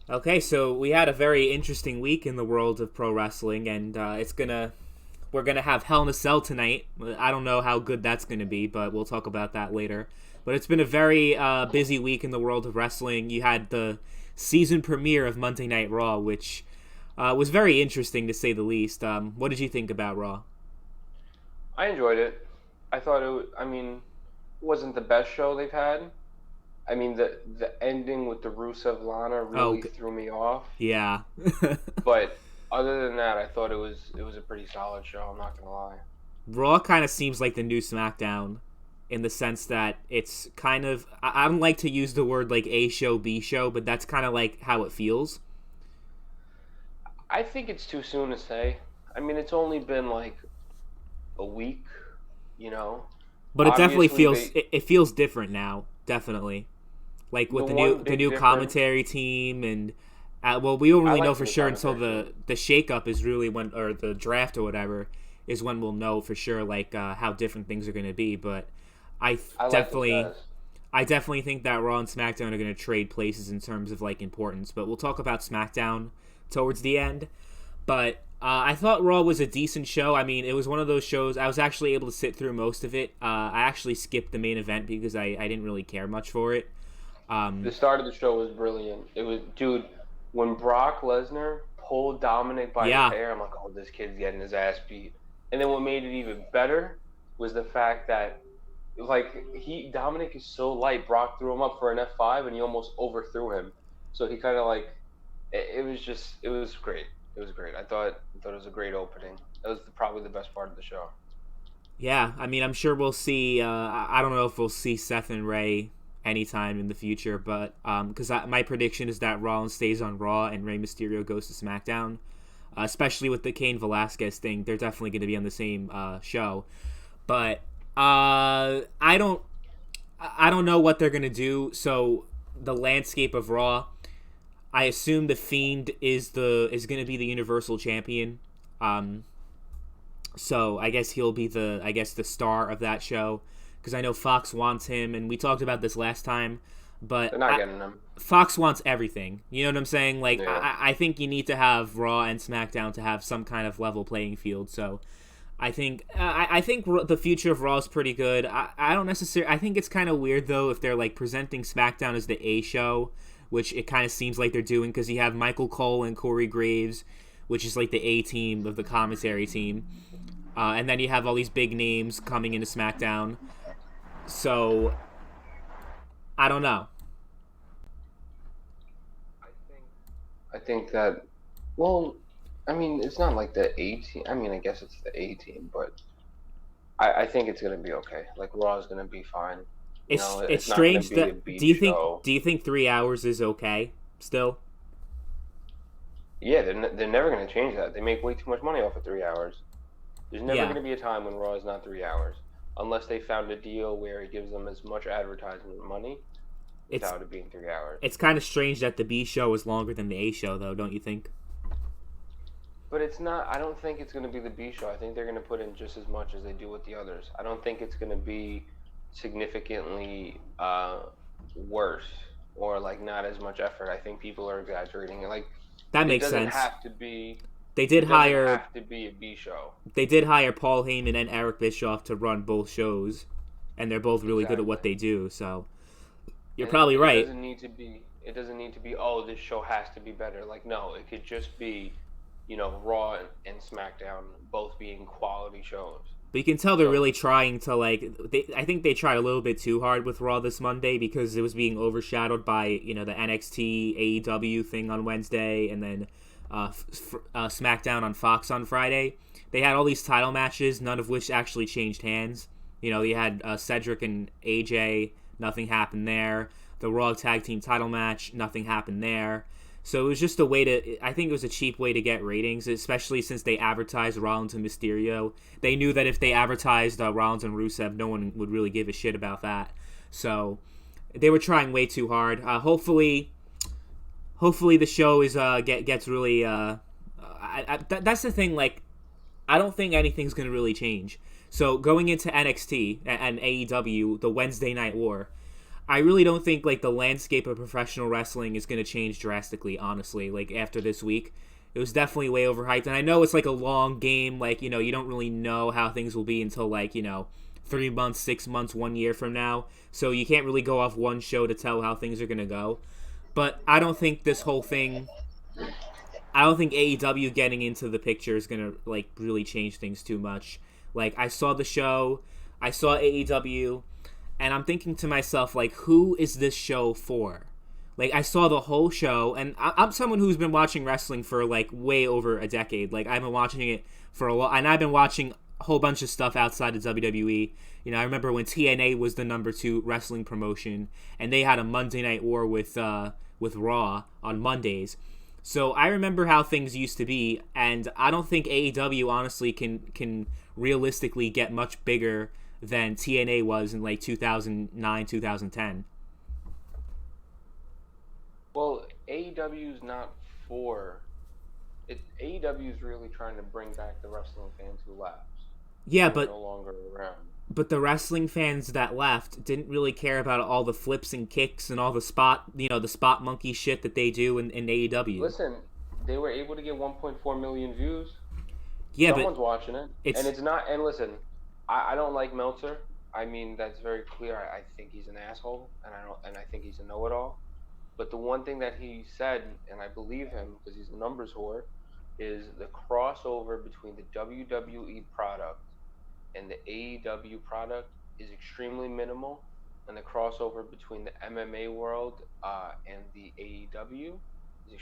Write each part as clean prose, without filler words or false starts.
Okay, so we had a very interesting week in the world of pro wrestling, and we're gonna have Hell in a Cell tonight. I don't know how good that's gonna be, but we'll talk about that later. But it's been a very busy week in the world of wrestling. You had the season premiere of Monday Night Raw, which was very interesting to say the least. What did you think about Raw? I enjoyed it. I thought it wasn't the best show they've had. I mean, the ending with the Rusev Lana Oh, really threw me off. yeah. But other than that, I thought it was a pretty solid show. I'm not gonna lie. Raw kind of seems like the new Smackdown in the sense that it's kind of I don't like to use the word like A show B show, but that's kind of like how it feels. I think it's too soon to say. I mean, it's only been like a week, you know. But it definitely Obviously, feels it feels different now, definitely. Like the with one the big new difference. commentary team and well, we won't I really know like the for new sure until commentary team. the shakeup is really when or the draft or whatever is when we'll know for sure like how different things are going to be. But I I like the definitely best. think that Raw and SmackDown are going to trade places in terms of like importance. But we'll talk about SmackDown towards the end. But I thought Raw was a decent show. I mean, it was one of those shows I was actually able to sit through most of it. I actually skipped the main event because I didn't really care much for it. The Um, start of the show was brilliant. It was, dude, when Brock Lesnar pulled Dominic by his yeah, hair, I'm like, oh, this kid's getting his ass beat. And then what made it even better was the fact that, like, Dominic is so light. Brock threw him up for an F5 and he almost overthrew him. So he kind of like, it was great. It was great. I thought it was a great opening. That was probably the best part of the show. yeah. I mean, I'm sure we'll see. I don't know if we'll see Seth and Ray anytime in the future, but because my prediction is that Rollins stays on Raw and Rey Mysterio goes to SmackDown. Especially with the Kane Velasquez thing, they're definitely going to be on the same show. But I don't know what they're gonna do. So the landscape of Raw, I assume the Fiend is gonna be the Universal Champion. Um, so I guess he'll be the star of that show because I know Fox wants him, and we talked about this last time. They're But not getting him. Fox wants everything. You know what I'm saying? Like Yeah. I think you need to have Raw and SmackDown to have some kind of level playing field. So I think the future of Raw is pretty good. I don't necessarily. I think it's kind of weird though if they're like presenting SmackDown as the A show, which it kind of seems like they're doing because you have Michael Cole and Corey Graves, which is like the A team of the commentary team, and then you have all these big names coming into SmackDown. So I don't know. I think I think that, well, I mean, it's not like the A team. I mean, I guess it's the A team, but I think it's gonna be okay. Like Raw is gonna be fine. You know, It's it's not gonna strange be a that B show. do you think 3 hours is okay still? Yeah, they're never gonna change that. They make way too much money off of 3 hours. There's never Yeah, gonna be a time when Raw is not 3 hours, unless they found a deal where it gives them as much advertisement money it's without it being 3 hours. it's kind of strange that the B show is longer than the A show though, don't you think? But it's not. I don't think it's gonna be the B show. I think they're gonna put in just as much as they do with the others. I don't think it's gonna be significantly worse or like not as much effort. I think people are exaggerating it. Like That it makes doesn't sense. have to be. They did It doesn't hire have to be a B show. Paul Heyman and Eric Bischoff to run both shows, and they're both really good at what Exactly. they do. So you're And it, probably it right. doesn't need to be. It doesn't need to be. Oh, this show has to be better. Like no, it could just be, Raw and SmackDown both being quality shows. But you can tell they're So really trying to I think they tried a little bit too hard with Raw this Monday because it was being overshadowed by the NXT AEW thing on Wednesday and then SmackDown on Fox on Friday. They had all these title matches, none of which actually changed hands. You had Cedric and AJ, nothing happened there. The Raw Tag Team title match, nothing happened there. So it was just a way to. I think it was a cheap way to get ratings, especially since they advertised Rollins and Mysterio. They knew that if they advertised Rollins and Rusev, no one would really give a shit about that. So they were trying way too hard. Hopefully the show gets really. That's the thing. Like, I don't think anything's gonna really change. So going into NXT and AEW, the Wednesday Night War, I really don't think like the landscape of professional wrestling is going to change drastically, honestly, like after this week. It was definitely way overhyped, and I know it's like a long game, like, you know, you don't really know how things will be until, like, you know, 3 months, 6 months, 1 year from now, so you can't really go off one show to tell how things are going to go. But I don't think this whole thing, I don't think AEW getting into the picture is going to, like, really change things too much. Like, I saw the show, I saw AEW, and I'm thinking to myself, like, who is this show for? Like, I saw the whole show, and I'm someone who's been watching wrestling for, like, way over a decade. Like, I've been watching it for a while, and I've been watching a whole bunch of stuff outside of WWE. You know, I remember when TNA was the #2 wrestling promotion, and they had a Monday Night War with Raw on Mondays. So I remember how things used to be, and I don't think AEW, honestly, can realistically get much bigger than TNA was in, like, 2009, 2010. Well, AEW's not for it. AEW's really trying to bring back the wrestling fans who left. Yeah, Who are no longer around. but the wrestling fans that left didn't really care about all the flips and kicks and all the spot monkey shit that they do in AEW. Listen, they were able to get 1.4 million views. Yeah, Someone's but watching it, and it's not. And listen, I don't like Meltzer. I mean, that's very clear. I think he's an asshole, and I think he's a know-it-all. But the one thing that he said, and I believe him because he's a numbers whore, is the crossover between the WWE product and the AEW product is extremely minimal, and the crossover between the MMA world and the AEW is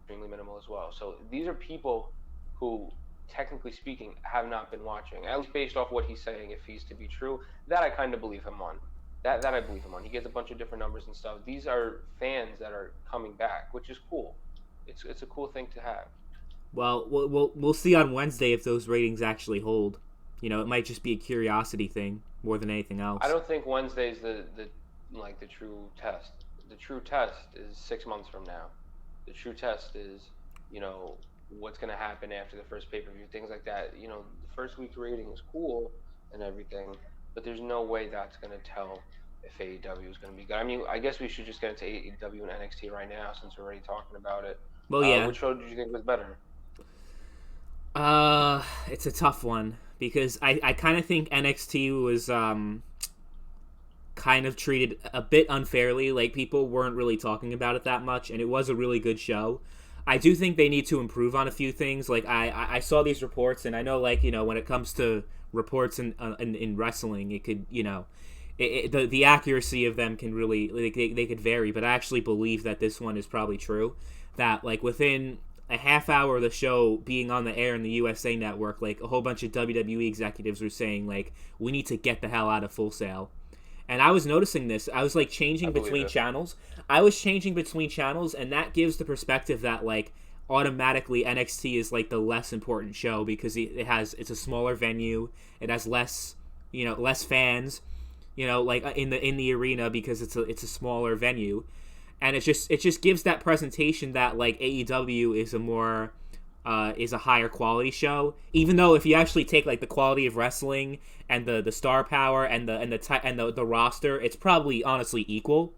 extremely minimal as well. So these are people who, technically speaking, have not been watching, at least based off what he's saying. If he's to be true, that I kind of believe him on. That I believe him on. He gets a bunch of different numbers and stuff. These are fans that are coming back, which is cool. It's a cool thing to have. Well, we'll see on Wednesday if those ratings actually hold. You know, it might just be a curiosity thing more than anything else. I don't think Wednesday's the true test. The true test is 6 months from now. The true test is, you know, what's going to happen after the first pay-per-view, things like that. You know, the first week's rating is cool and everything, but there's no way that's going to tell if AEW is going to be good. I mean, I guess we should just get into AEW and NXT right now since we're already talking about it. Well, yeah. Which show did you think was better? It's a tough one because I kind of think NXT was kind of treated a bit unfairly. Like, people weren't really talking about it that much, and it was a really good show. I do think they need to improve on a few things. Like, I saw these reports, and I know, like, you know, when it comes to reports in wrestling, it could, you know, the accuracy of them can really, like, they could vary, but I actually believe that this one is probably true. That, like, within a half hour of the show being on the air in the USA Network, like, a whole bunch of WWE executives were saying, like, we need to get the hell out of Full Sail. And I was noticing this. I was, like, changing between channels. I was changing between channels, and that gives the perspective that, like, automatically NXT is, like, the less important show because it's a smaller venue. It has less fans, you know, like, in the arena because it's a smaller venue. And it just gives that presentation that, like, AEW is a higher quality show, even though if you actually take, like, the quality of wrestling and the star power and the roster, it's probably honestly equal.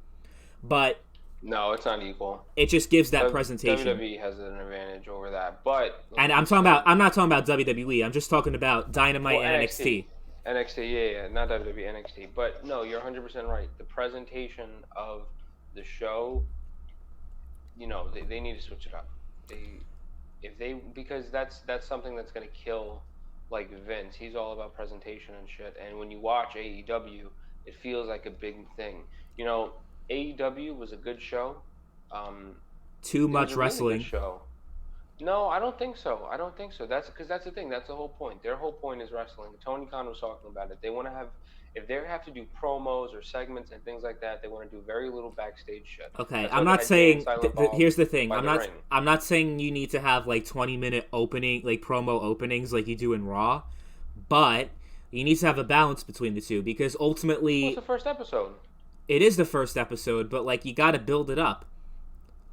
But no, it's not equal. It just gives that presentation. WWE has an advantage over that, but and I'm not talking about WWE. I'm just talking about Dynamite and NXT. NXT, yeah, not WWE, NXT. But no, you're 100% right. The presentation of the show, you know, they need to switch it up. Because that's something that's going to kill, like, Vince. He's all about presentation and shit. And when you watch AEW, it feels like a big thing. You know, AEW was a good show. Too much wrestling. Really good show. No, I don't think so. That's because that's the thing. That's the whole point. Their whole point is wrestling. Tony Khan was talking about it. They want to have, if they have to do promos or segments and things like that, they want to do very little backstage shit. Okay, I'm not saying. Here's the thing. I'm not saying you need to have, like, 20-minute opening, like, promo openings like you do in Raw, but you need to have a balance between the two because ultimately. What's the first episode? It is the first episode, but, like, you got to build it up,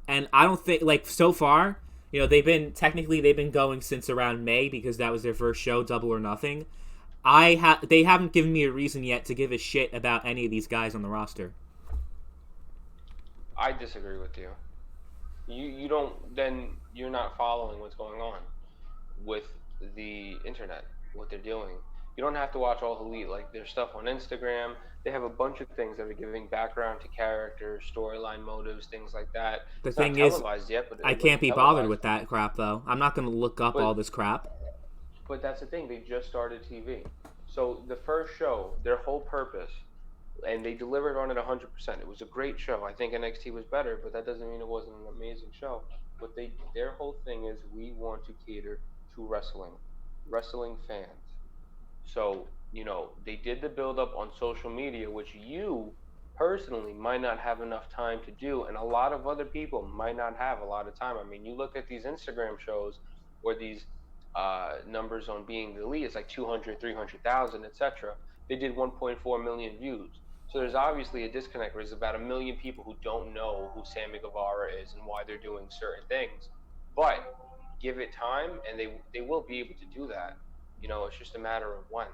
and I don't think, like, so far. You know, they've been going since around May because that was their first show, Double or Nothing. They haven't given me a reason yet to give a shit about any of these guys on the roster. I disagree with you. You don't, then you're not following what's going on with the internet, what they're doing. You don't have to watch all Elite. Like, there's stuff on Instagram. They have a bunch of things that are giving background to characters, storyline motives, things like that. The It's not thing is, televised yet, but I it will can't be be bothered televised. with that crap though. I'm not gonna look up all But this crap. that's the thing. They just started TV. So the first show, their whole purpose, and they delivered on it 100%. It was a great show. I think NXT was better, but that doesn't mean it wasn't an amazing show. But their whole thing is, we want to cater to wrestling fans. So, they did the build up on social media, which you personally might not have enough time to do, and a lot of other people might not have a lot of time. I mean, you look at these Instagram shows or these numbers on Being the Elite, it's like 200, 300,000, etc. They did 1.4 million views. So there's obviously a disconnect. There's about a million people who don't know who Sammy Guevara is and why they're doing certain things. But give it time, and they will be able to do that. It's just a matter of when.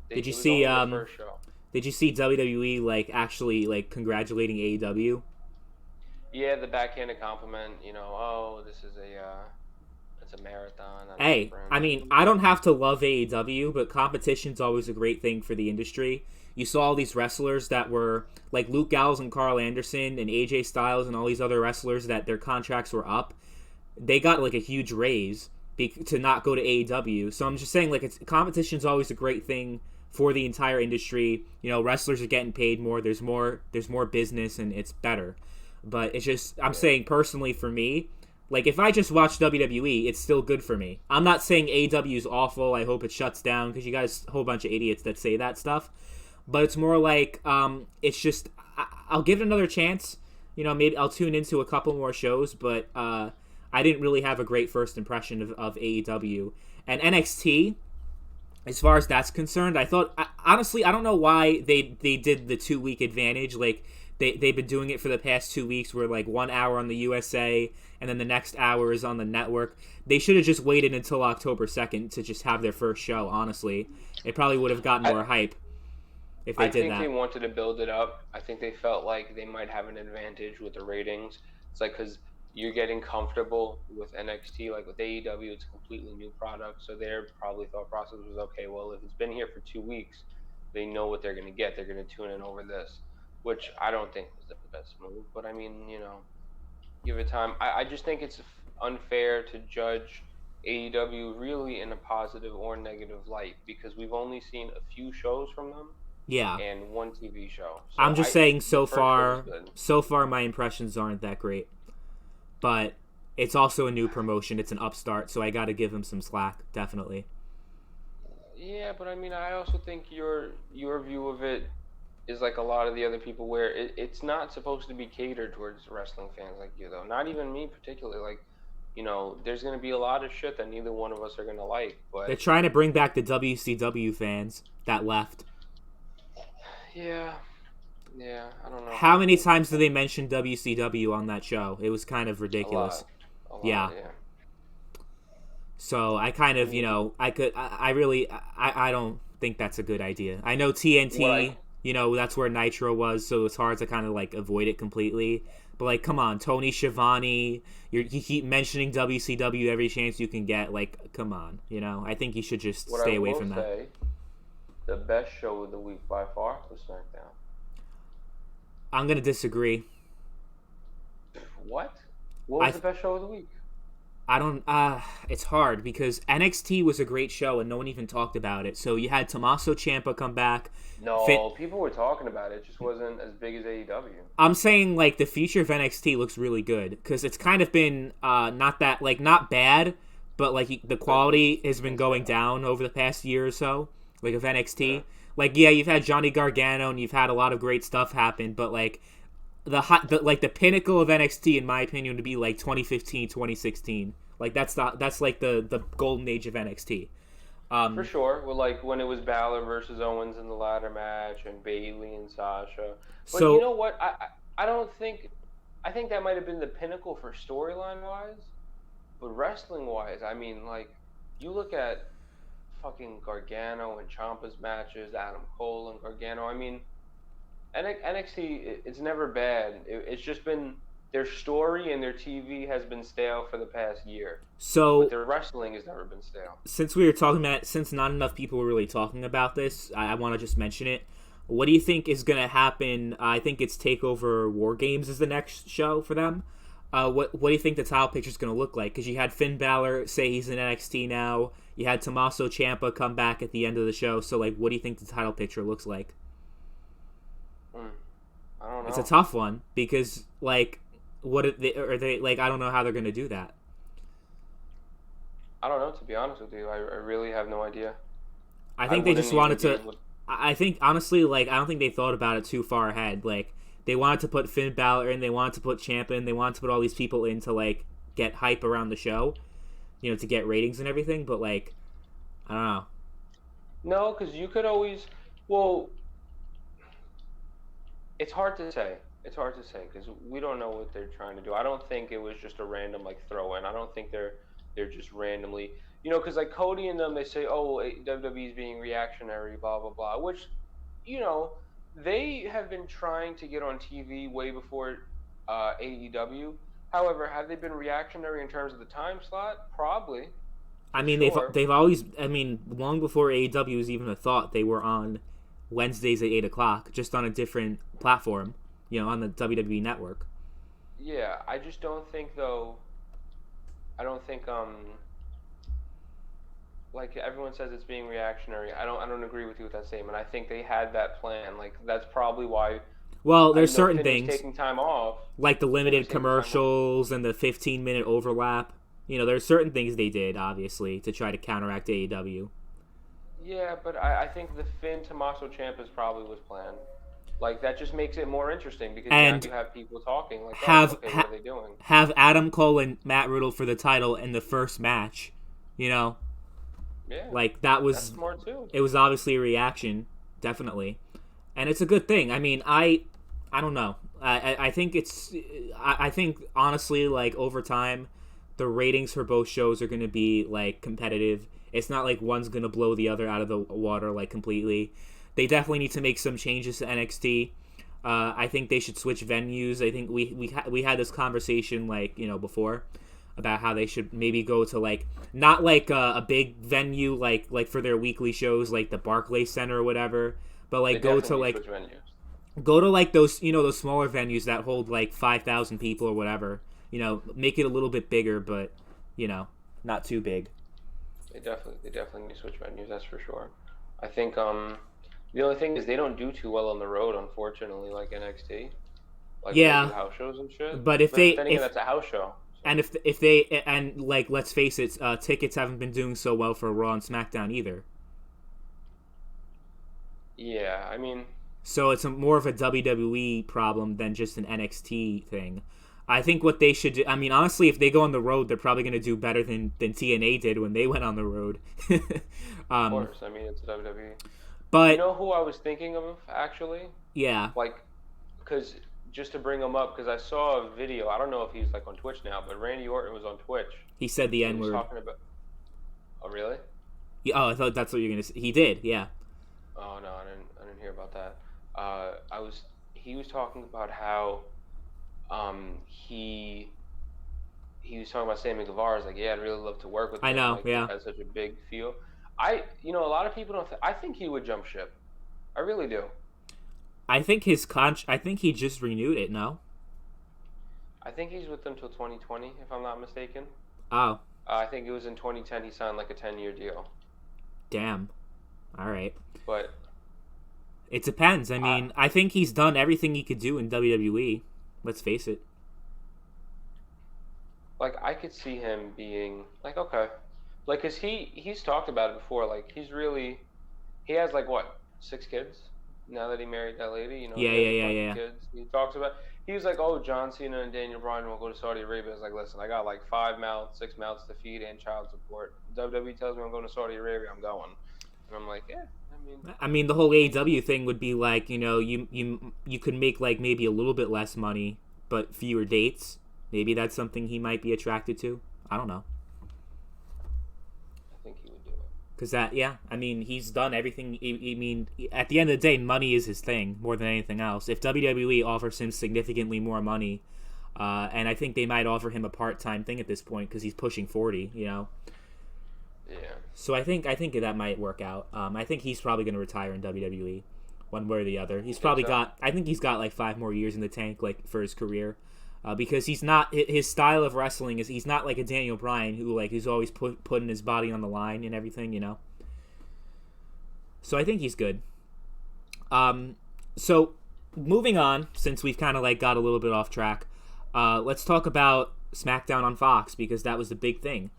Did you It was see only the first show. Did you see WWE like actually like congratulating AEW? Yeah, the backhanded compliment. Oh, this is it's a marathon. Not a Hey, sprint. I mean, I don't have to love AEW, but competition's always a great thing for the industry. You saw all these wrestlers that were like Luke Gallows and Carl Anderson and AJ Styles and all these other wrestlers that their contracts were up. They got like a huge raise to not go to AEW. So I'm just saying, like, competition's always a great thing for the entire industry. Wrestlers are getting paid more. There's more business, and it's better. But it's just, I'm saying personally for me, like, if I just watch WWE, it's still good for me. I'm not saying AEW is awful. I hope it shuts down, because you guys a whole bunch of idiots that say that stuff. But it's more like, it's just, I'll give it another chance. Maybe I'll tune into a couple more shows, but I didn't really have a great first impression of AEW. And NXT, as far as that's concerned, honestly, I don't know why they did the 2-week advantage. Like, they've been doing it for the past 2 weeks, where like 1 hour on the USA and then the next hour is on the network. They should have just waited until October 2nd to just have their first show, honestly. It probably would have gotten more hype if they did that. I think they wanted to build it up. I think they felt like they might have an advantage with the ratings. It's like, because you're getting comfortable with NXT, like with AEW, it's a completely new product. So their probably thought process was, okay, well, if it's been here for 2 weeks, they know what they're going to get. They're going to tune in over this, which I don't think was the best move. But I mean, give it time. I just think it's unfair to judge AEW really in a positive or negative light, because we've only seen a few shows from them. Yeah. And one TV show. So I'm just saying, so far my impressions aren't that great. But it's also a new promotion. It's an upstart, so I got to give him some slack, definitely. Yeah, but I mean, I also think your view of it is like a lot of the other people, where it's not supposed to be catered towards wrestling fans like you, though. Not even me particularly. Like, there's going to be a lot of shit that neither one of us are going to like. But they're trying to bring back the WCW fans that left. Yeah, I don't know. How many times did they mention WCW on that show? It was kind of ridiculous. A lot, yeah. So I kind of, I don't think that's a good idea. I know TNT, that's where Nitro was, so it's hard to kind of like avoid it completely. But like, come on, Tony Schiavone, you keep mentioning WCW every chance you can get. Like, come on, I think you should just stay away from that. The best show of the week by far was SmackDown. I'm gonna disagree. What? What was the best show of the week? I don't. It's hard because NXT was a great show and no one even talked about it. So you had Tommaso Ciampa come back. No, people were talking about it. It just wasn't as big as AEW. I'm saying like the future of NXT looks really good because it's kind of been not bad, but like the quality has been going down over the past year or so. Like of NXT, yeah. Like you've had Johnny Gargano and you've had a lot of great stuff happen, but like the pinnacle of NXT in my opinion would be like 2015, 2016. Like that's like the golden age of NXT. For sure. Well, like when it was Balor versus Owens in the ladder match and Bayley and Sasha. But so, you know what? I don't think. I think that might have been the pinnacle for storyline wise, but wrestling wise, I mean, like you look at fucking Gargano and Ciampa's matches, Adam Cole and Gargano. I mean, NXT, it's never bad. It's just been their story and their TV has been stale for the past year. So but their wrestling has never been stale. Since we were talking about, since not enough people were really talking about this, I want to just mention it. What do you think is going to happen? I think it's Takeover War Games is the next show for them. What do you think the title picture is going to look like? Because you had Finn Balor say he's in NXT now. You had Tommaso Ciampa come back at the end of the show. So, like, what do you think the title picture looks like? I don't know. It's a tough one because, like, what are they like? I don't know how they're going to do that. I don't know, to be honest with you. I really have no idea. I think they just wanted to. I think, honestly, like, I don't think they thought about it too far ahead. Like, they wanted to put Finn Balor in, they wanted to put Ciampa in, they wanted to put all these people in to, like, get hype around the show, you know, to get ratings and everything, but, like, I don't know. No, because you could always, well, it's hard to say. It's hard to say because we don't know what they're trying to do. I don't think it was just a random, like, throw-in. I don't think they're just randomly, you know, because, like, Cody and them, they say, oh, WWE's being reactionary, blah, blah, blah, which, you know, they have been trying to get on TV way before AEW. However, have they been reactionary in terms of the time slot? Probably. I mean, sure. they've always, I mean, long before AEW was even a thought, they were on Wednesdays at 8 o'clock, just on a different platform, you know, on the WWE network. Yeah, I just don't think, though, I don't think, like everyone says it's being reactionary. I don't agree with you with that statement. I think they had that plan. Like, that's probably why. Well, there's certain things taking time off, like the limited commercials and the 15-minute overlap. You know, there's certain things they did, obviously, to try to counteract AEW. Yeah, but I think the Finn Tommaso Ciampa probably was planned. Like, that just makes it more interesting because now you have people talking. Like, what are they doing? Have Adam Cole and Matt Riddle for the title in the first match. You know. Yeah, like that's smart too. It was obviously a reaction, definitely, and it's a good thing. I mean, I don't know. I think I think honestly, like, over time, the ratings for both shows are going to be, like, competitive. It's not like one's going to blow the other out of the water, like, completely. They definitely need to make some changes to NXT. I think they should switch venues. I think we had this conversation, like, you know, before, about how they should maybe go to, like, not like a big venue like for their weekly shows, like the Barclays Center or whatever, but like go to like those, you know, those smaller venues that hold like 5,000 people or whatever. You know, make it a little bit bigger, but, you know, not too big. They definitely need to switch venues. That's for sure. I think the only thing is they don't do too well on the road, unfortunately, like NXT. Like, yeah, they do house shows and shit. But if that's a house show. And if they, and, like, let's face it, tickets haven't been doing so well for Raw and SmackDown either. Yeah, I mean, so it's more of a WWE problem than just an NXT thing. I think what they should do, I mean, honestly, if they go on the road, they're probably going to do better than TNA did when they went on the road. Of course, I mean, it's WWE. But you know who I was thinking of, actually? Yeah. Like, because just to bring him up, because I saw a video. I don't know if he's, like, on Twitch now, but Randy Orton was on Twitch. He said the N-word. Talking about. Oh, really? Yeah, oh, I thought that's what you were gonna say. He did, yeah. Oh no, I didn't hear about that. He was talking about how, he was talking about Sammy Guevara. Like, yeah, I'd really love to work with him. I know, like, yeah. He has such a big feel. A lot of people don't. I think he would jump ship. I really do. I think I think he just renewed it. No. I think he's with them till 2020, if I'm not mistaken. Oh. I think it was in 2010 he signed, like, a 10-year deal. Damn. All right. But it depends. I mean, I think he's done everything he could do in WWE. Let's face it. Like, I could see him being like, okay, like, cause he's talked about it before. Like, he has, like, what, 6 kids now that he married that lady. You know. Yeah. Kids. He talks about. He was like, oh, John Cena and Daniel Bryan will go to Saudi Arabia. I was like, listen, I got like 6 mouths to feed and child support. WWE tells me I'm going to Saudi Arabia, I'm going. And I'm like, yeah. I mean, the whole AEW thing would be like, you know, you could make, like, maybe a little bit less money, but fewer dates. Maybe that's something he might be attracted to. I don't know. I think he would do it. Because I mean, he's done everything. I mean, at the end of the day, money is his thing more than anything else. If WWE offers him significantly more money, and I think they might offer him a part-time thing at this point because he's pushing 40, you know. Yeah. So I think that might work out. I think he's probably going to retire in WWE, one way or the other. He's probably got. I think he's got like 5 more years in the tank, like for his career. Because he's not, his style of wrestling is, he's not like a Daniel Bryan who like is always putting his body on the line and everything, you know. So I think he's good. So moving on, since we've kind of like got a little bit off track, let's talk about SmackDown on Fox because that was the big thing.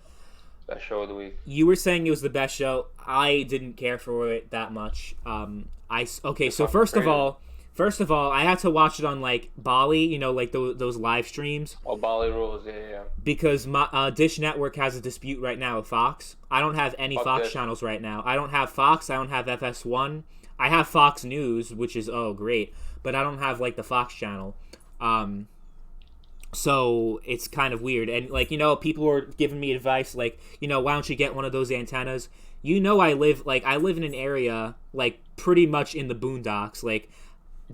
Best show of the week. You were saying it was the best show. I didn't care for it that much. So First of all, I had to watch it on like Bali, you know, like those live streams. Oh, Bali rules, yeah. Because my Dish Network has a dispute right now with Fox. I don't have any Fox this. channels right now. I don't have Fox. I don't have FS1. I have Fox News, which is great, but I don't have like the Fox channel. So it's kind of weird. And like, you know, people were giving me advice like, you know, why don't you get one of those antennas? You know, I live in an area like pretty much in the boondocks, like.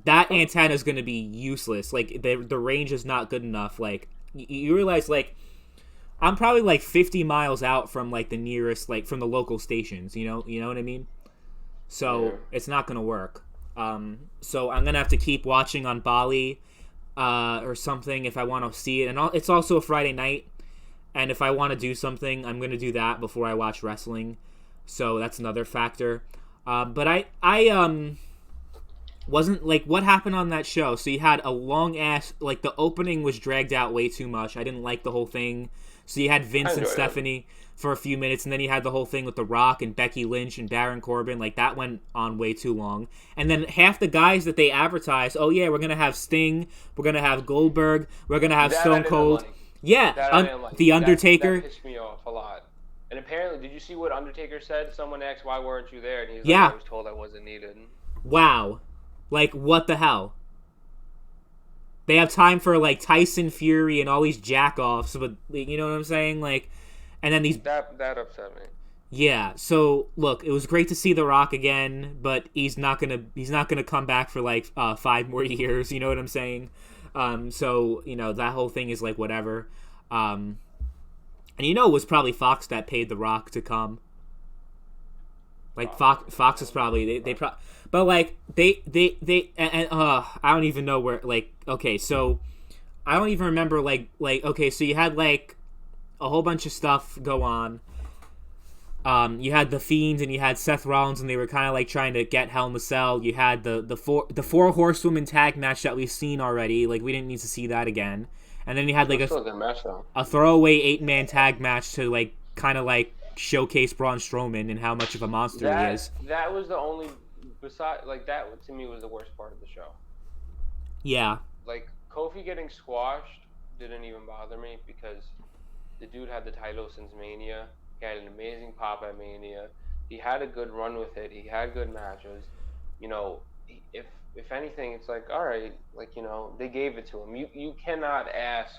That antenna is going to be useless. Like, the range is not good enough. Like, you realize, like, I'm probably, like, 50 miles out from, like, the nearest, like, from the local stations. You know what I mean? So, it's not going to work. So, I'm going to have to keep watching on Bali or something if I want to see it. And it's also a Friday night. And if I want to do something, I'm going to do that before I watch wrestling. So, that's another factor. But I wasn't like what happened on that show. So you had a long ass, like the opening was dragged out way too much. I didn't like the whole thing. So you had Vince and Stephanie for a few minutes, and then you had the whole thing with The Rock and Becky Lynch and Baron Corbin. Like that went on way too long. And then half the guys that they advertised, oh yeah, we're gonna have Sting, we're gonna have Goldberg, we're gonna have Stone Cold. Yeah, The Undertaker. That pissed me off a lot. And apparently, did you see what Undertaker said? Someone asked, "Why weren't you there?" And he's like, "I was told I wasn't needed." Wow. Like, what the hell? They have time for, like, Tyson Fury and all these jack-offs, but, you know what I'm saying? Like, and then these... That upset me. Yeah, so, look, it was great to see The Rock again, but he's not gonna come back for, like, 5 more years, you know what I'm saying? So, you know, that whole thing is, like, whatever. And you know it was probably Fox that paid The Rock to come. Like, Fox is probably... But, like, I don't even know where, like, okay, so, I don't even remember, like, okay, so you had, like, a whole bunch of stuff go on. You had The Fiend and you had Seth Rollins, and they were kind of, like, trying to get Hell in a Cell. You had the four horsewomen tag match that we've seen already. Like, we didn't need to see that again. And then you had, like, a throwaway 8-man tag match to, like, kind of, like, showcase Braun Strowman and how much of a monster he is. That was the only... Besides, like, that to me was the worst part of the show. Yeah. Like, Kofi getting squashed didn't even bother me because the dude had the title since Mania. He had an amazing pop at Mania. He had a good run with it. He had good matches. You know, if anything, it's like, all right, like, you know, they gave it to him. You cannot ask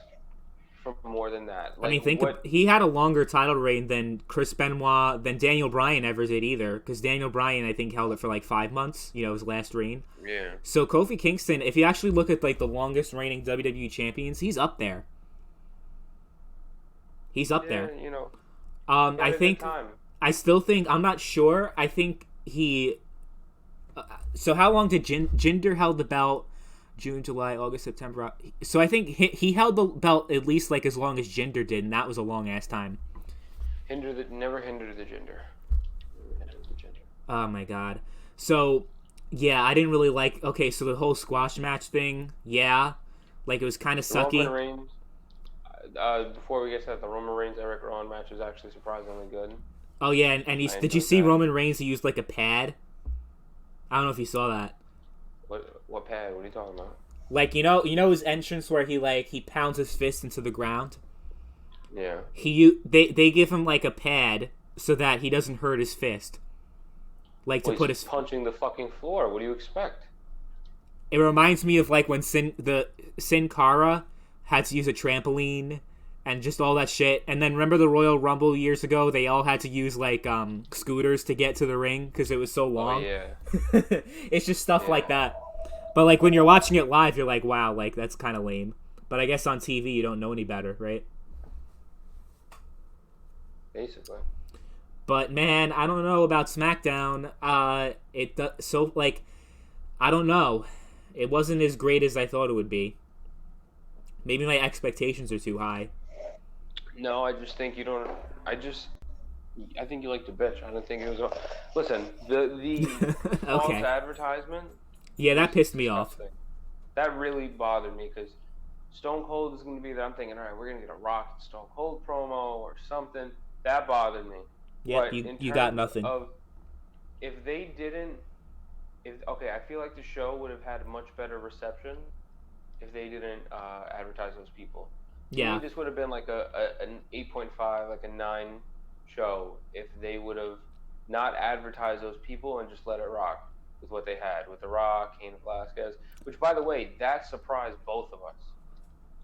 for more than that. Like, I mean, he had a longer title reign than Chris Benoit, than Daniel Bryan ever did either, because Daniel Bryan, I think, held it for like 5 months, you know, his last reign. Yeah. So Kofi Kingston, if you actually look at like the longest reigning WWE champions, he's up there. He's up there. You know. I think. I still think. I'm not sure. I think he. So how long did Jinder held the belt? June, July, August, September. So I think he held the belt at least like as long as Jinder did, and that was a long ass time. Never hindered the Jinder. Oh my god. So yeah, I didn't really like. Okay, so the whole squash match thing, yeah, like it was kind of sucky. Roman Reigns. Before we get to that, the Roman Reigns Eric Rowan match was actually surprisingly good. Oh yeah, and did you see Roman Reigns? He used like a pad. I don't know if you saw that. What pad? What are you talking about? Like, you know his entrance where he pounds his fist into the ground? Yeah. They give him like a pad so that he doesn't hurt his fist. Like to put his punching the fucking floor. What do you expect? It reminds me of like when Sin Cara had to use a trampoline and just all that shit. And then remember the Royal Rumble years ago? They all had to use like scooters to get to the ring because it was so long. Oh yeah. It's just stuff like that. But like when you're watching it live, you're like, wow, like that's kind of lame. But I guess on TV you don't know any better, right? Basically. But man, I don't know about SmackDown. So like, I don't know. It wasn't as great as I thought it would be. Maybe my expectations are too high. No, I just think you don't. I think you like to bitch. I don't think it was. Listen, the false Okay. advertisement. Yeah, that pissed me Disgusting. off. That really bothered me because Stone Cold is going to be there. I'm thinking, all right, we're going to get a Rock and Stone Cold promo or something. That bothered me. Yeah, But in you got terms nothing. of if they didn't, okay, I feel like the show would have had a much better reception if they didn't advertise those people. Yeah. To me, this would have been like an 8.5, like a 9 show if they would have not advertised those people and just let it rock with what they had with The Rock, Cain Velasquez, which, by the way, that surprised both of us.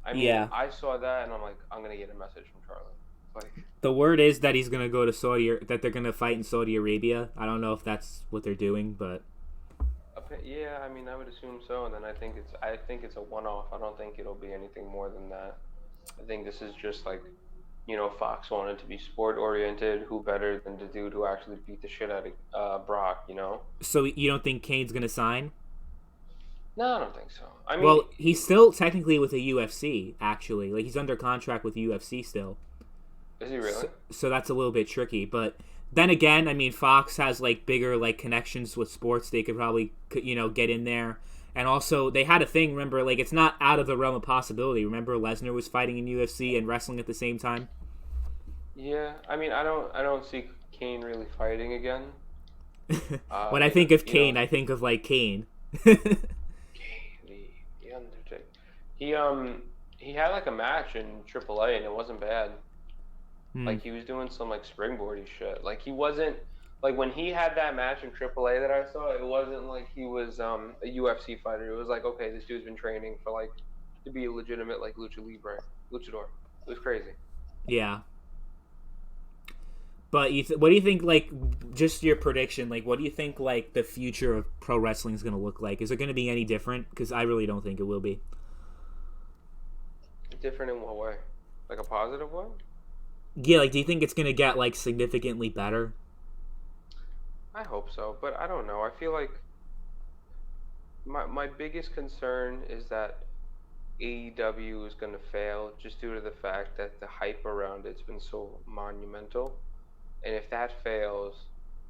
I mean, Yeah. I saw that and I'm like, I'm gonna get a message from Charlie. Like, The word is that he's gonna go to that they're gonna fight in Saudi Arabia. I don't know if that's what they're doing, but yeah, I mean, I would assume so. And then I think it's a one-off. I don't think it'll be anything more than that. I think this is just like, Fox wanted to be sport-oriented. Who better than the dude who actually beat the shit out of Brock, So you don't think Kane's gonna sign? No, I don't think so. I mean, Well, he's still technically with the UFC. Actually, like he's under contract with the UFC still. is he really? So that's a little bit tricky, but then again, I mean, Fox has like bigger like connections with sports. They could probably get in there, and also they had a thing. Remember, like it's not out of the realm of possibility. Remember, Lesnar was fighting in UFC and wrestling at the same time. Yeah, I mean, I don't see Kane really fighting again. When I think of Kane, I think of like Kane. The Undertaker. He had like a match in AAA and it wasn't bad. Like he was doing some like springboardy shit. Like he wasn't like when he had that match in AAA that I saw. It wasn't like he was a UFC fighter. It was like, okay, this dude's been training for like to be a legitimate like luchador. It was crazy. Yeah. But what do you think? Like, just your prediction. Like, what do you think? Like, the future of pro wrestling is going to look like? Is it going to be any different? Because I really don't think it will be. Different in what way? Like a positive way? Yeah. Like, do you think it's going to get like significantly better? I hope so, but I don't know. I feel like my biggest concern is that AEW is going to fail just due to the fact that the hype around it's been so monumental. And if that fails,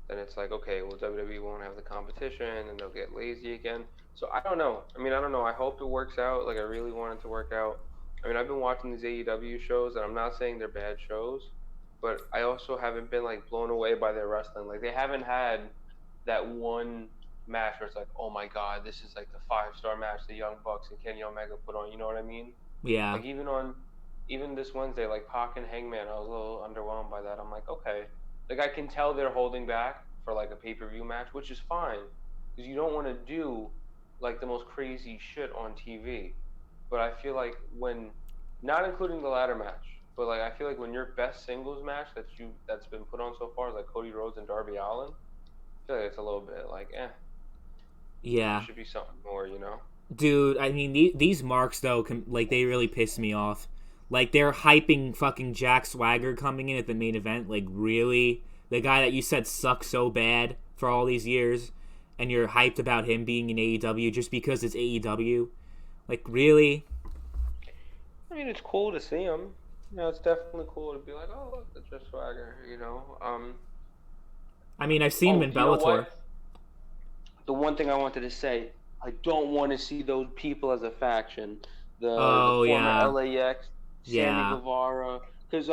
then it's like, okay, well, WWE won't have the competition and they'll get lazy again. So I don't know. I mean, I don't know. I hope it works out. Like, I really want it to work out. I mean, I've been watching these AEW shows, and I'm not saying they're bad shows, but I also haven't been, like, blown away by their wrestling. Like, they haven't had that one match where it's like, oh, my God, this is, like, the 5-star match the Young Bucks and Kenny Omega put on. You know what I mean? Yeah. Like, even this Wednesday, like, Pac and Hangman, I was a little underwhelmed by that. I'm like, okay. Like, I can tell they're holding back for, like, a pay-per-view match, which is fine. Because you don't want to do, like, the most crazy shit on TV. But I feel like when, not including the ladder match, but, like, I feel like when your best singles match that's been put on so far is, like, Cody Rhodes and Darby Allin, I feel like it's a little bit, like, Yeah. There should be something more, Dude, I mean, these marks, though, like, they really piss me off. Like, they're hyping fucking Jack Swagger coming in at the main event. Like, really? The guy that you said sucks so bad for all these years, and you're hyped about him being in AEW just because it's AEW? Like, really? I mean, it's cool to see him. It's definitely cool to be like, oh, look, it's Jack Swagger, I mean, I've seen him in Bellator. The one thing I wanted to say, I don't want to see those people as a faction. The former LAX, Sammy Guevara, because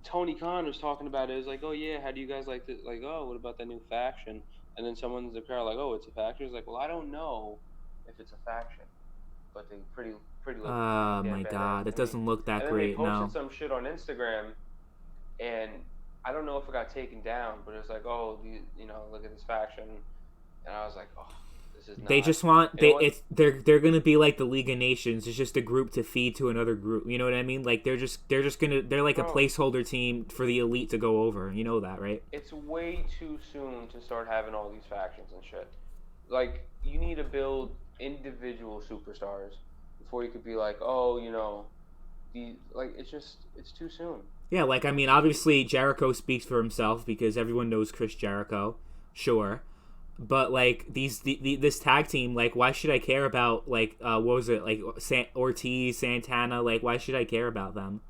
Tony Khan was talking about it. It was like, oh yeah, how do you guys like this? Like, oh, what about that new faction? And then someone's in the crowd like, oh, it's a faction. It's like, well, I don't know if it's a faction, but they pretty. Oh my God, it doesn't look that great. They posted some shit on Instagram, and I don't know if it got taken down, but it was like, oh, look at this faction, and I was like, oh, This is They not. just want You know what? they're gonna be like the League of Nations. It's just a group to feed to another group. You know what I mean? Like they're like a Bro, placeholder team for the elite to go over. You know that, right? it's way too soon to start having all these factions and shit. Like, you need to build individual superstars before you could be like, oh, it's too soon. Yeah, like I mean, obviously Jericho speaks for himself because everyone knows Chris Jericho, sure. But like this tag team, like why should I care about like what was it like Ortiz, Santana? Like why should I care about them?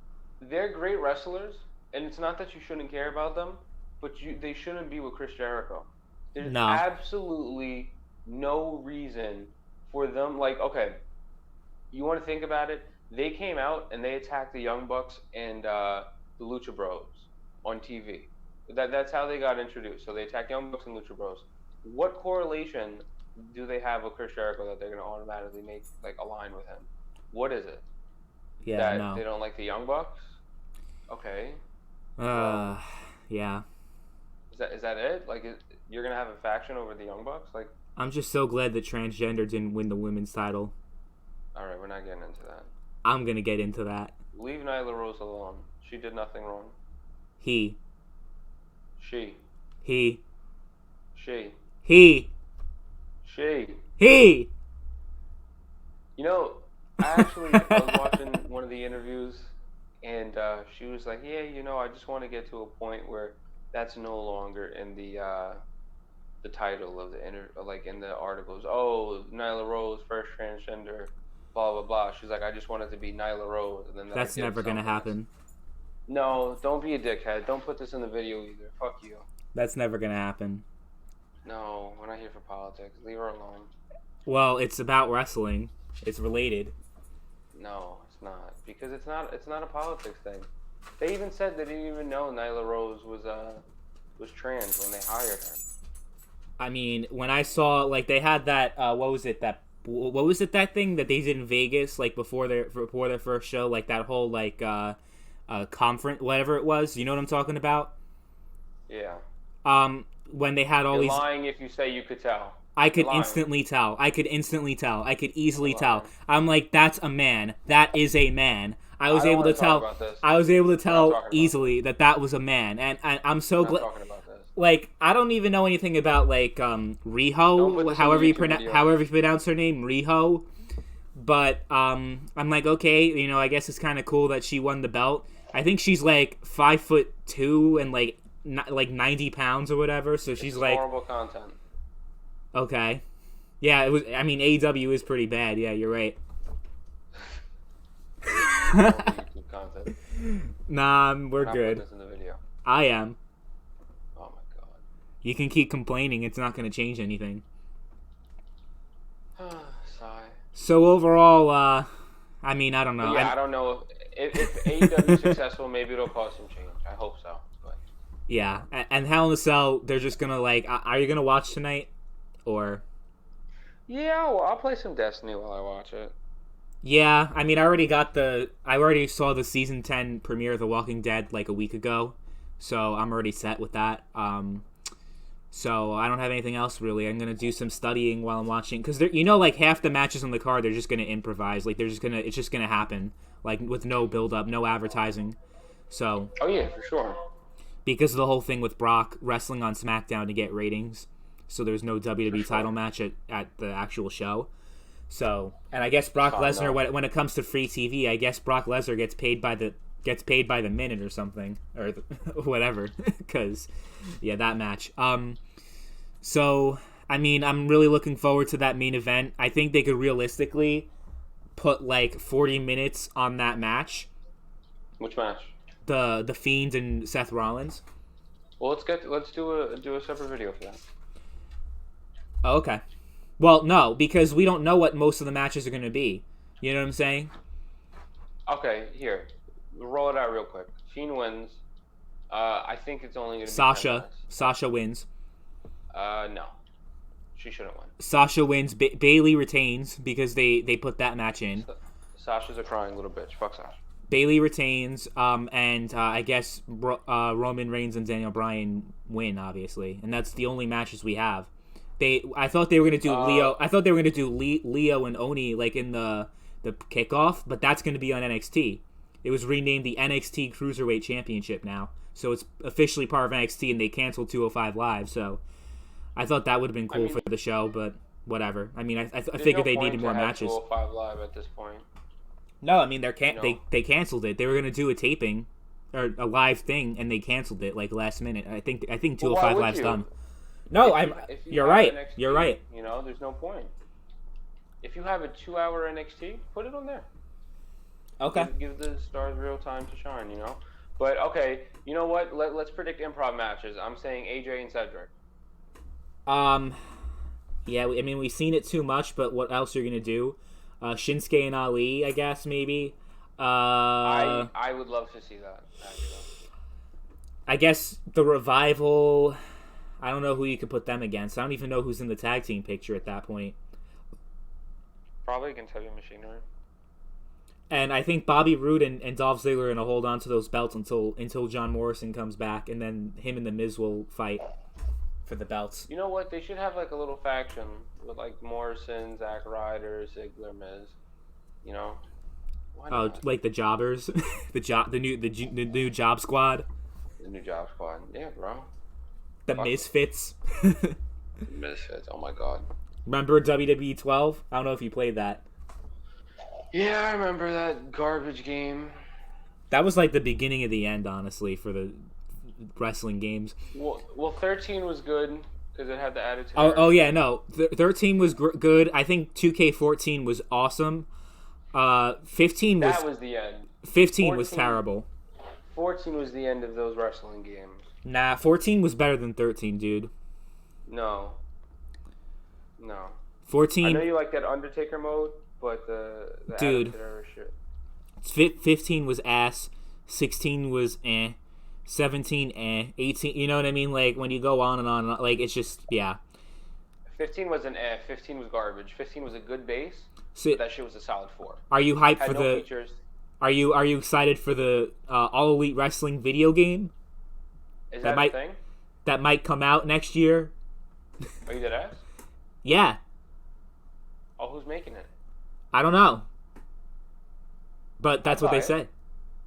They're great wrestlers, and it's not that you shouldn't care about them, but they shouldn't be with Chris Jericho. There's No, absolutely no reason for them. Like, okay, you want to think about it? They came out and they attacked the Young Bucks and the Lucha Bros on TV. That's how they got introduced. So they attacked Young Bucks and Lucha Bros. What correlation do they have with Chris Jericho that they're going to automatically make like align with him? What is it? yeah, That no, they don't like the Young Bucks? Okay. uh, yeah. Is that it? Like, you're gonna have a faction over the Young Bucks? Like, I'm just so glad that transgender didn't win the women's title. all right, we're not getting into that. I'm gonna get into that. Leave Nyla Rose alone. She did nothing wrong. He, She, he, she, he, she. he. I was watching one of the interviews, and she was like, "Yeah, I just want to get to a point where that's no longer in the title of like in the articles. Oh, Nyla Rose, first transgender, blah blah blah." She's like, "I just want it to be Nyla Rose," and then That's never gonna happen. No, don't be a dickhead. Don't put this in the video either. Fuck you. That's never gonna happen. No, we're not here for politics. Leave her alone. Well, it's about wrestling. It's related. No, it's not. Because it's not a politics thing. They even said they didn't even know Nyla Rose was trans when they hired her. I mean, when I saw like they had that what was it that thing that they did in Vegas like before their first show, like that whole like conference, whatever it was, you know what I'm talking about? Yeah. When they had all You're these lying if you say you could tell. I could You're lying. instantly tell. I could easily You're tell. lying. I'm like, that's a man. That is a man. I was don't able to wanna talk tell. about this. I was able to talking tell about easily that was a man, and I'm so I'm not glad. talking about this. Like, I don't even know anything about like Don't put Riho, this in the YouTube video. however you pronounce her name, Riho. But I'm like, okay, I guess it's kind of cool that she won the belt. I think she's like 5'2" and like 90 pounds or whatever. So she's like horrible content. okay. Yeah, it was. I mean, AEW is pretty bad. Yeah, you're right. Horrible YouTube content. Nah, we're We're not putting good. this in the video. I am. Oh my god. You can keep complaining. It's not going to change anything. Sigh. So overall, I mean, I don't know. Yeah, I don't know if AEW is successful. Maybe it'll cause some change. I hope so. But Yeah, and Hell in a Cell, they're just gonna like. Are you gonna watch tonight, or? yeah, well, I'll play some Destiny while I watch it. Yeah, I mean, I already saw the season 10 premiere of The Walking Dead like a week ago, so I'm already set with that. So I don't have anything else really. I'm gonna do some studying while I'm watching, because like half the matches on the card, they're just gonna improvise. Like it's just gonna happen, like with no build up, no advertising. So. Oh yeah, for sure. Because of the whole thing with Brock wrestling on SmackDown to get ratings, so there's no WWE title match at the actual show. So, and I guess Brock Lesnar, when it comes to free TV, I guess Brock Lesnar gets paid by the minute or something, or whatever. Because, yeah, that match. So I mean, I'm really looking forward to that main event. I think they could realistically put like 40 minutes on that match. Which match? The Fiend and Seth Rollins. Well, let's do a separate video for that. Oh, okay. Well, no, because we don't know what most of the matches are going to be. You know what I'm saying? Okay, here. Roll it out real quick. Fiend wins. I think it's only going to be 10 Sasha. minutes. Sasha wins. No. She shouldn't win. Sasha wins. Bailey retains because they put that match in. Sasha's a crying little bitch. Fuck Sasha. Bailey retains, and I guess Roman Reigns and Daniel Bryan win, obviously. And that's the only matches we have. I thought they were gonna do Leo. Uh, I thought they were gonna do Leo and Oni like in the kickoff, but that's gonna be on NXT. It was renamed the NXT Cruiserweight Championship now, so it's officially part of NXT, and they canceled 205 Live. So I thought that would have been cool for the show, but whatever. I mean, I figured they needed more matches. 205 Live at this point. No, I mean they canceled it. They were gonna do a taping or a live thing, and they canceled it like last minute. I think 205 Live's done. No, you're right. NXT, you're right. There's no point. If you have a 2-hour NXT, put it on there. Okay. Give the stars real time to shine, But okay, you know what? Let's predict improv matches. I'm saying AJ and Cedric. Yeah. I mean, we've seen it too much, but what else are you gonna do? Shinsuke and Ali, I guess maybe. I would love to see that. Actually. I guess the Revival. I don't know who you could put them against. I don't even know who's in the tag team picture at that point. Probably against Heavy Machinery. And I think Bobby Roode and Dolph Ziggler are going to hold on to those belts until John Morrison comes back, and then him and The Miz will fight for the belts. You know what? They should have like a little faction with like Morrison, Zack Ryder, Ziggler, Miz. Why not? Like the Jobbers, the new Job Squad. The new Job Squad. Yeah, bro. The Misfits. Misfits. Oh my god. Remember WWE 12? I don't know if you played that. Yeah, I remember that garbage game. That was like the beginning of the end, honestly, for the wrestling games. Well, 13 was good because it had the attitude. Oh yeah, no. 13 was good. I think 2K14 was awesome. 15 was... That was the end. 15 was terrible. 14 was the end of those wrestling games. Nah, 14 was better than 13, dude. No. 14... I know you like that Undertaker mode, but the dude, shit. 15 was ass. 16 was 17 18, you know what I mean? Like, when you go on and on, like, it's just, yeah. 15 was 15 was garbage. 15 was a good base, but that shit was a solid 4. Are you hyped Had for no the... features. Are you excited for the All Elite Wrestling video game? Is that a thing? That might come out next year. Are you dead ass? Yeah. Oh, who's making it? I don't know. But that's what they say.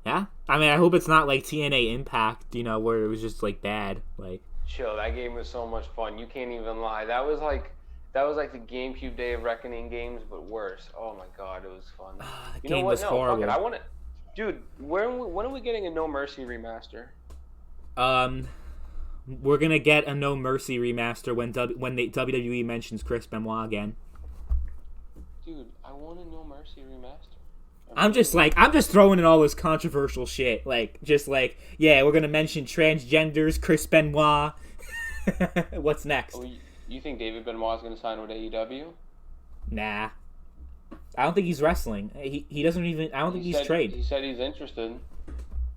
Yeah? I mean, I hope it's not like TNA Impact, where it was just, like, bad. Like, chill, that game was so much fun. You can't even lie. That was like the GameCube Day of Reckoning games, but worse. Oh my god, it was fun. You know what? Was horrible. Fuck it. I want to... Dude, when are we getting a No Mercy remaster? We're gonna get a No Mercy remaster when WWE mentions Chris Benoit again. Dude, I want a No Mercy remaster. I'm just throwing in all this controversial shit. Yeah, we're gonna mention transgenders, Chris Benoit. What's next? Oh, you think David Benoit's gonna sign with AEW? Nah. I don't think he's wrestling. He doesn't even... I don't think he's trade. He said he's interested.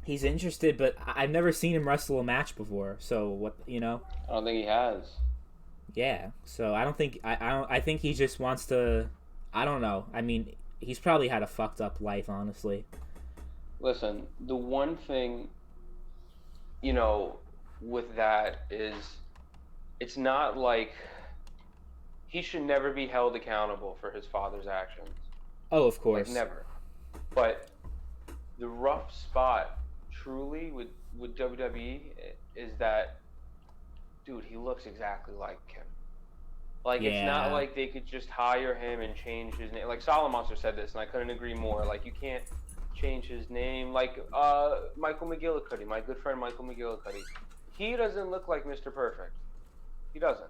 He's interested, but I've never seen him wrestle a match before. So what, I don't think he has. Yeah. So I don't think I think he just wants to... I don't know. I mean, he's probably had a fucked up life, honestly. Listen, the one thing, with that is, it's not like he should never be held accountable for his father's actions. Oh, of course. Like, never. But the rough spot, truly, with WWE is that, dude, he looks exactly like him. Like, It's not like they could just hire him and change his name. Like, Monster said this, and I couldn't agree more. Like, you can't change his name. Like, Michael McGillicuddy, my good friend Michael McGillicuddy. He doesn't look like Mr. Perfect. He doesn't.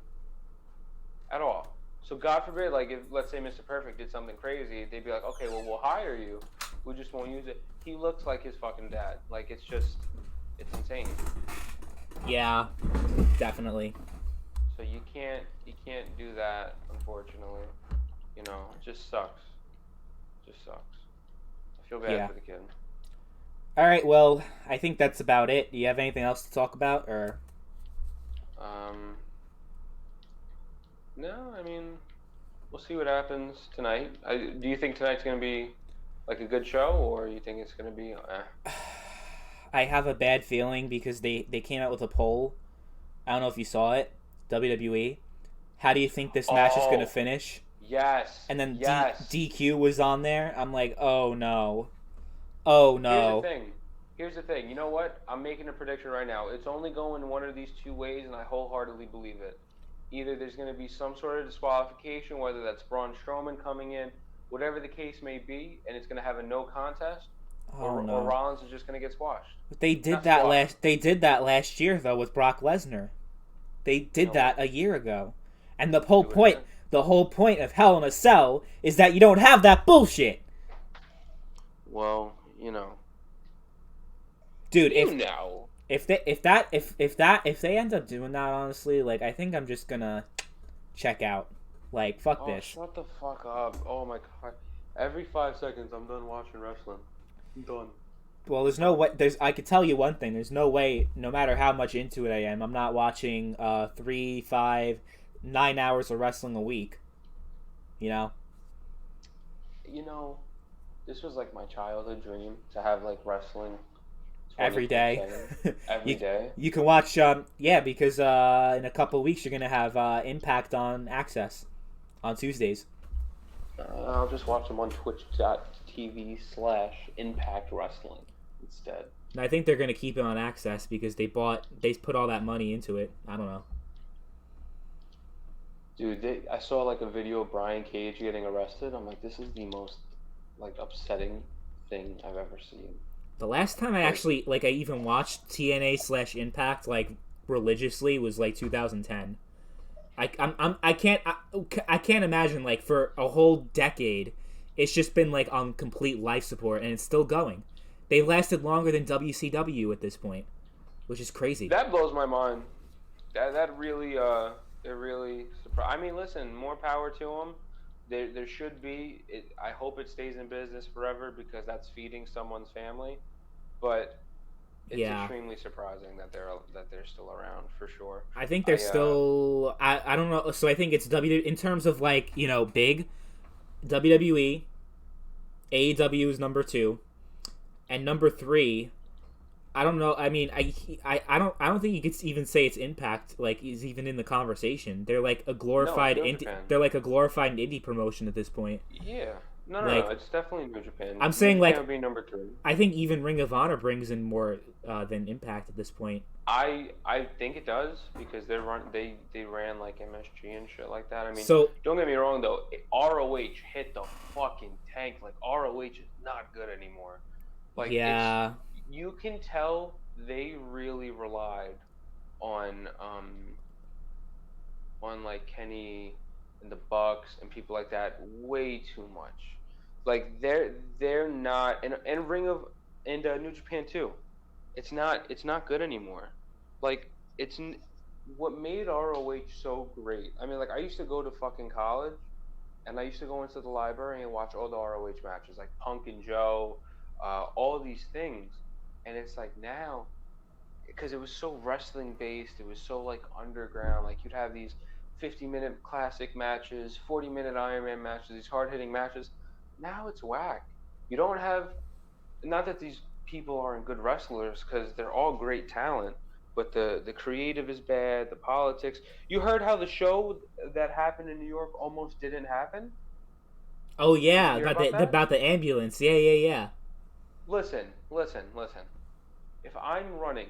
At all. So, God forbid, like, if, let's say Mr. Perfect did something crazy, they'd be like, okay, well, we'll hire you. We just won't use it. He looks like his fucking dad. Like, it's insane. Yeah, definitely. So you can't do that, unfortunately. It just sucks. I feel bad for the kid. All right, well, I think that's about it. Do you have anything else to talk about, or? No, I mean, we'll see what happens tonight. Do you think tonight's gonna be like a good show, or you think it's gonna be? I have a bad feeling because they came out with a poll. I don't know if you saw it. WWE. How do you think this match is gonna Oh, finish? yes, And then yes. DQ was on there. I'm like, oh no, oh Here's the no. thing. Here's the thing. You know what? I'm making a prediction right now. It's only going one of these two ways, and I wholeheartedly believe it. Either there's going to be some sort of disqualification, whether that's Braun Strowman coming in, whatever the case may be, and it's going to have a no contest, Oh or no. Rollins is just going to get squashed. They did Not that squashed. last. They did that last year though with Brock Lesnar. They You did know that what? a year ago, and the whole Do it point, again. the whole point of Hell in a Cell is that you don't have that bullshit, Well, you know. dude. You know. If they end up doing that, honestly, like I think I'm just gonna check out. Like fuck Oh, this. shut the fuck up. Oh my god. Every 5 seconds, I'm done watching wrestling. I'm done. Well, there's no way. There's. I could tell you one thing. There's no way. No matter how much into it I am, I'm not watching 3, 5, 9 hours of wrestling a week. You know. You know, this was like my childhood dream to have like wrestling Every day. 24/7 every you, day. you can watch. Yeah, because in a couple of weeks you're gonna have Impact on Access on Tuesdays. I'll just watch them on twitch.tv/Impact Wrestling instead. And I think they're gonna keep it on Access because they put all that money into it. I don't know. Dude, I saw like a video of Brian Cage getting arrested. I'm like, this is the most like upsetting thing I've ever seen. The last time I actually I even watched TNA/Impact like religiously was like 2010. I can't imagine like for a whole decade it's just been like on complete life support and it's still going. They lasted longer than WCW at this point, which is crazy. That blows my mind. That really it really surprised. I mean, listen, more power to them. There should be. I hope it stays in business forever because that's feeding someone's family. But it's extremely surprising that they're still around for sure. I think they're still. I don't know. So I think it's in terms of like big WWE. AEW is number 2, and number 3. I don't know. I mean, I don't think you could even say it's Impact. Like, is even in the conversation. They're like a glorified indie. They're like a glorified indie promotion at this point. Yeah. No. It's definitely New Japan. I'm saying New Japan would be number 3. I think even Ring of Honor brings in more than Impact at this point. I think it does because they ran like MSG and shit like that. I mean, so don't get me wrong though. ROH hit the fucking tank. Like ROH is not good anymore. Like yeah. You can tell they really relied on like Kenny and the Bucks and people like that way too much. Like they're not and Ring of and New Japan too. It's not good anymore. Like what made ROH so great. I mean, like I used to go to fucking college and I used to go into the library and watch all the ROH matches, like Punk and Joe, all these things. And it's like now, because it was so wrestling based, it was so like underground. Like you'd have these 50-minute classic matches, 40-minute Iron Man matches, these hard-hitting matches. Now it's whack. You don't have, not that these people aren't good wrestlers, because they're all great talent, but the creative is bad, the politics. You heard how the show that happened in New York almost didn't happen? Oh yeah, about the ambulance. Yeah. Listen. If I'm running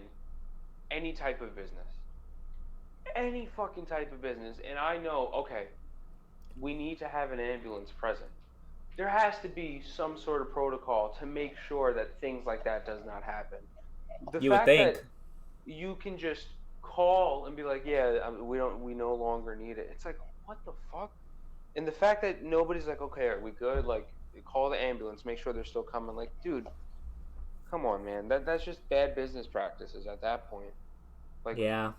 any type of business, any fucking type of business, and I know, okay, we need to have an ambulance present, there has to be some sort of protocol to make sure that things like that does not happen. You would think that you can just call and be like, yeah, we no longer need it. It's like, what the fuck? And the fact that nobody's like, okay, are we good? Like, call the ambulance, make sure they're still coming. Like, dude, come on, man. That's just bad business practices at that point. Like, yeah.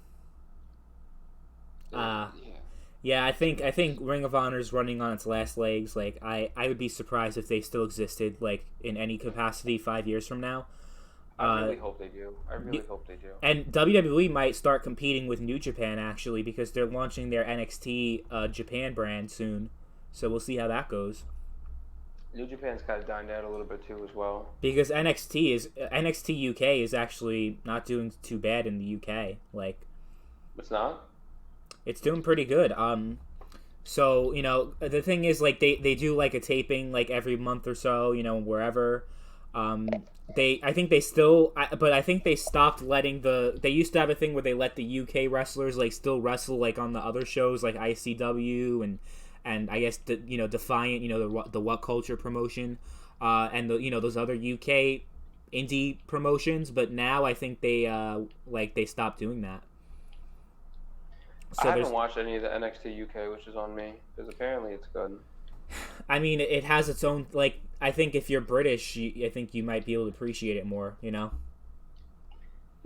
Yeah, I think Ring of Honor is running on its last legs. Like, I would be surprised if they still existed, like, in any capacity 5 years from now. I really hope they do. And WWE might start competing with New Japan, actually, because they're launching their NXT Japan brand soon. So we'll see how that goes. New Japan's kind of dying out a little bit, too, as well. Because NXT UK is actually not doing too bad in the UK. Like, it's not? It's doing pretty good. So the thing is, like, they do like a taping like every month or so, wherever. I think they still, but I think they stopped letting They used to have a thing where they let the UK wrestlers like still wrestle like on the other shows like ICW and I guess Defiant, the What Culture promotion, and those other UK indie promotions. But now I think they stopped doing that. So I haven't watched any of the NXT UK, which is on me, because apparently it's good. I mean, it has its own, like, I think if you're British, I think you might be able to appreciate it more, No,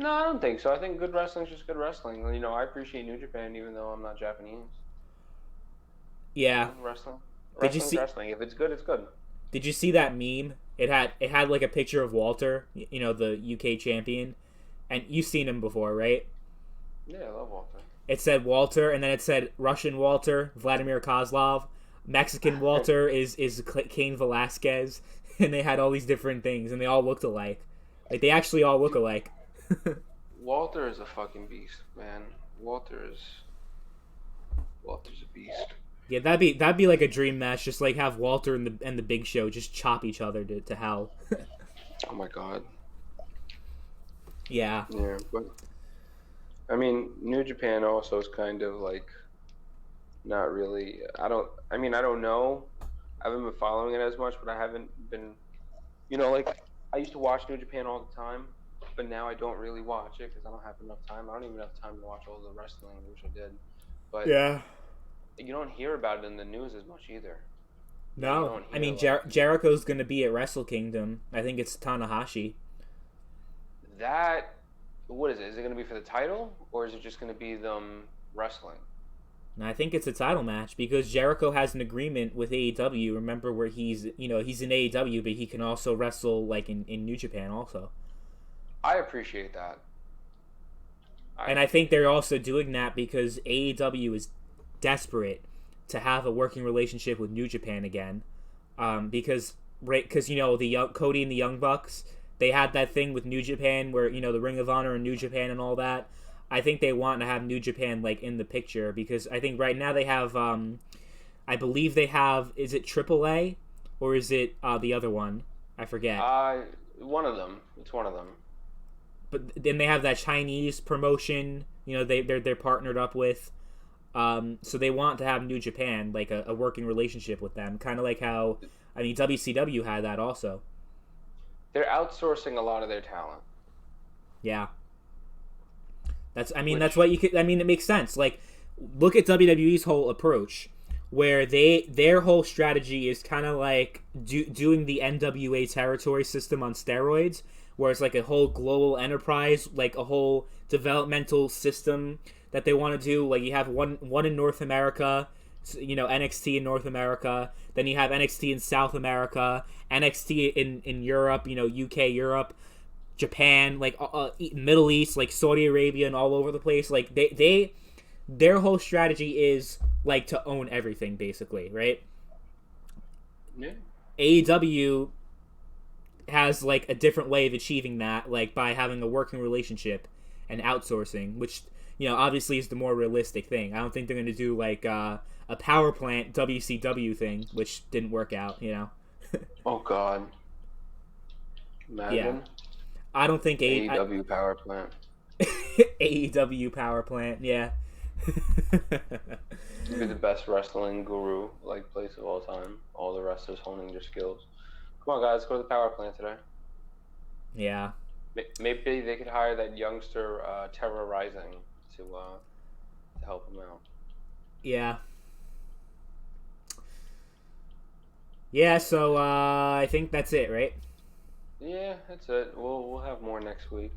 I don't think so. I think good wrestling is just good wrestling. I appreciate New Japan, even though I'm not Japanese. Yeah. Wrestling. Did you see wrestling? If it's good, it's good. Did you see that meme? It had like a picture of Walter, the UK champion, and you've seen him before, right? Yeah, I love Walter. It said Walter, and then it said Russian Walter, Vladimir Kozlov. Mexican Walter is Cain Velasquez, and they had all these different things, and they all looked alike. Like, they actually all look alike. Walter is a fucking beast, man. Walter's a beast. Yeah, that'd be like a dream match. Just like have Walter and the Big Show just chop each other to hell. Oh my god. Yeah. Yeah, but I mean, New Japan also is kind of like not really. I don't know. I haven't been following it as much, but I haven't been. Like I used to watch New Japan all the time, but now I don't really watch it because I don't have enough time. I don't even have time to watch all the wrestling, which I did. But yeah. You don't hear about it in the news as much either. No, I mean Jericho's gonna be at Wrestle Kingdom. I think it's Tanahashi. What is it? Is it gonna be for the title, or is it just gonna be them wrestling? I think it's a title match because Jericho has an agreement with AEW. Remember where he's in AEW, but he can also wrestle like in New Japan also. I appreciate that. I think they're also doing that because AEW is desperate to have a working relationship with New Japan again, because the Cody and the Young Bucks, they had that thing with New Japan where the Ring of Honor and New Japan and all that. I think they want to have New Japan like in the picture because I think right now they have I believe they have, is it AAA or is it the other one? I forget. One of them. It's one of them. But then they have that Chinese promotion. They're partnered up with. So they want to have New Japan, like a working relationship with them, kind of like how WCW had that also. They're outsourcing a lot of their talent. Yeah, that's what you could. It makes sense. Like, look at WWE's whole approach, where their whole strategy is kind of like doing the NWA territory system on steroids, where it's like a whole global enterprise, like a whole developmental system that they want to do. Like, you have one in North America, NXT in North America, then you have NXT in South America, NXT in Europe, UK, Europe, Japan, like Middle East, like Saudi Arabia, and all over the place. Like, their whole strategy is like to own everything, basically, right? Yeah. AEW has like a different way of achieving that, like by having a working relationship and outsourcing, which obviously is the more realistic thing. I don't think they're going to do like a power plant WCW thing, which didn't work out. Oh God. Imagine. Yeah. I don't think AEW power plant. AEW power plant. Yeah. Be the best wrestling guru like place of all time. All the wrestlers honing their skills. Come on, guys, go to the power plant today. Yeah. Maybe they could hire that youngster Terror Rising to help him out. Yeah. Yeah. So I think that's it, right? Yeah, that's it. We'll have more next week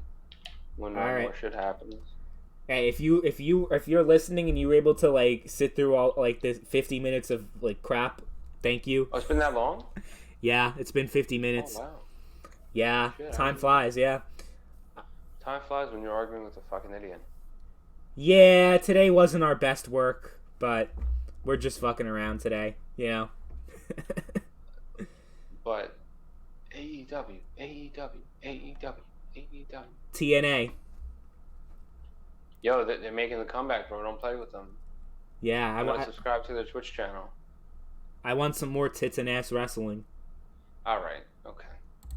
when more shit happens. Hey, if you're listening and you were able to like sit through all like this 50 minutes of like crap, thank you. Oh, it's been that long? Yeah, it's been 50 minutes. Oh, wow. Yeah, shit, time flies, yeah. Time flies when you're arguing with a fucking idiot. Yeah, today wasn't our best work, but we're just fucking around today, But AEW. TNA. Yo, they're making the comeback, bro. Don't play with them. Yeah, I'm gonna subscribe to their Twitch channel. I want some more tits and ass wrestling. All right. Okay.